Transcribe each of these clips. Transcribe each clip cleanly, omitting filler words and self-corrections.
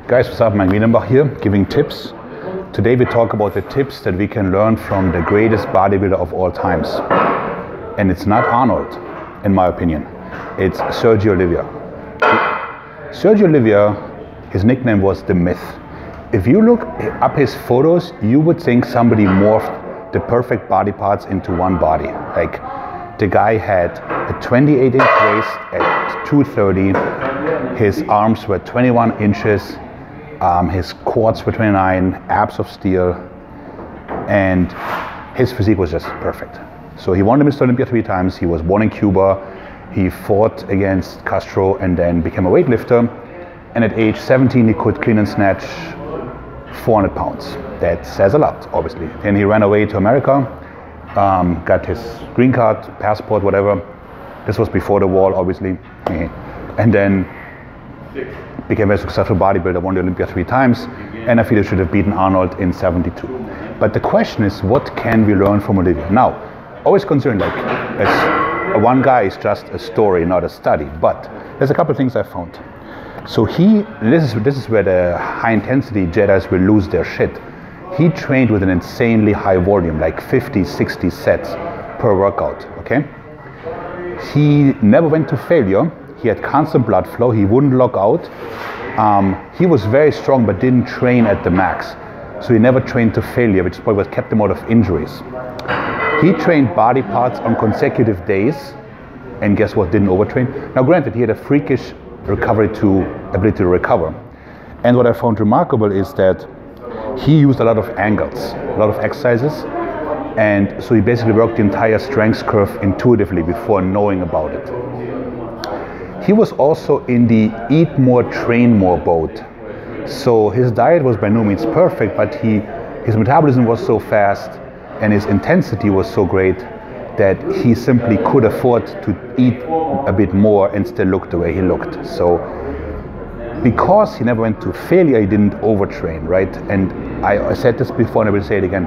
Guys, what's up? Maik Wiedenbach here, giving tips. Today we talk about the tips that we can learn from the greatest bodybuilder of all times. And it's not Arnold, in my opinion. It's Sergio Olivia. Sergio Olivia, his nickname was the Myth. If you look up his photos, you would think somebody morphed the perfect body parts into one body. Like, the guy had a 28-inch waist at 230, his arms were 21 inches, his quads were 29, abs of steel, and his physique was just perfect. So he won the Mr. Olympia 3 times, he was born in Cuba, he fought against Castro and then became a weightlifter, and at age 17 he could clean and snatch 400 pounds. That says a lot, obviously. Then he ran away to America, got his green card, passport, whatever. This was before the wall, obviously. And then became a very successful bodybuilder, won the Olympia 3 times, and I feel he should have beaten Arnold in 72. But the question is, what can we learn from Olivia? Now, always concerned, like, as one guy is just a story, not a study, but there's a couple of things I found. So this is where the high intensity Jedis will lose their shit. He trained with an insanely high volume, like 50, 60 sets per workout, okay? He never went to failure. He had constant blood flow, he wouldn't lock out. He was very strong but didn't train at the max. So he never trained to failure, which is probably what kept him out of injuries. He trained body parts on consecutive days, and guess what, didn't overtrain. Now granted, he had a freakish ability to recover. And what I found remarkable is that he used a lot of angles, a lot of exercises, and so he basically worked the entire strength curve intuitively before knowing about it. He was also in the eat more, train more boat. So his diet was by no means perfect, but his metabolism was so fast and his intensity was so great that he simply could afford to eat a bit more and still look the way he looked. So because he never went to failure, he didn't overtrain, right? And I said this before and I will say it again.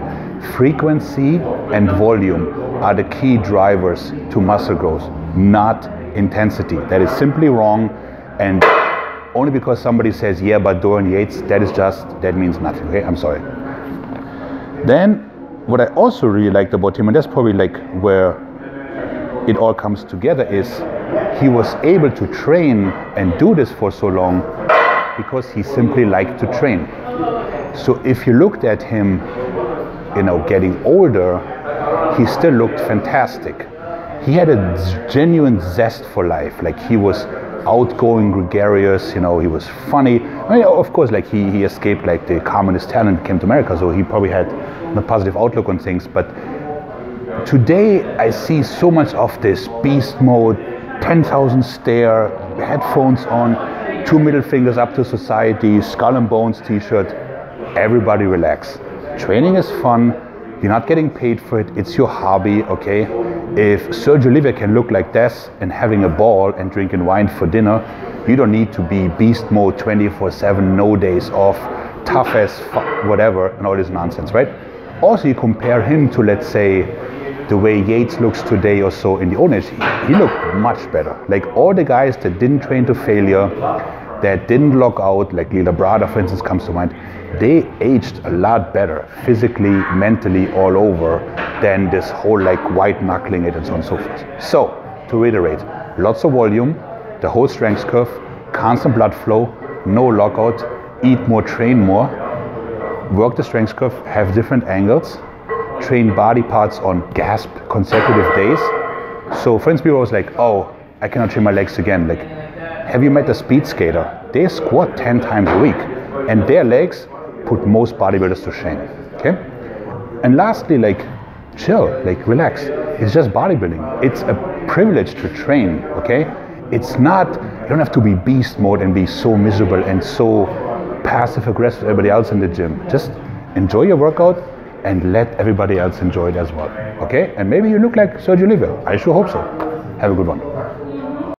Frequency and volume are the key drivers to muscle growth, not intensity. That is simply wrong, and only because somebody says, yeah, but Dorian Yates, that means nothing, okay? I'm sorry. Then, what I also really liked about him, and that's probably like where it all comes together, is he was able to train and do this for so long because he simply liked to train. So if you looked at him, getting older, he still looked fantastic. He had a genuine zest for life. Like, he was outgoing, gregarious, he was funny. I mean, of course, like he escaped like the communist talent, came to America, so he probably had a positive outlook on things. But today I see so much of this beast mode, 10,000 stare, headphones on, 2 middle fingers up to society, skull and bones t-shirt. Everybody relax. Training is fun. You're not getting paid for it. It's your hobby, okay? If Sergio Olivia can look like this and having a ball and drinking wine for dinner, you don't need to be beast mode 24/7, no days off, tough as fuck, whatever, and all this nonsense, right? Also, you compare him to, let's say, the way Yates looks today or so in the old age, he looked much better. Like, all the guys that didn't train to failure, that didn't lock out, like Lila Brada, for instance, comes to mind, they aged a lot better, physically, mentally, all over, than this whole like white knuckling it and so on and so forth. So, to reiterate, lots of volume, the whole strength curve, constant blood flow, no lockout, eat more, train more, work the strength curve, have different angles, train body parts on consecutive days. So for instance, people was like, oh, I cannot train my legs again. Like, have you met a speed skater? They squat 10 times a week, and their legs put most bodybuilders to shame, okay? And lastly, like, chill, like, relax. It's just bodybuilding. It's a privilege to train, okay? It's not, you don't have to be beast mode and be so miserable and so passive aggressive to everybody else in the gym. Just enjoy your workout and let everybody else enjoy it as well, okay? And maybe you look like Sergio Oliva. I sure hope so. Have a good one.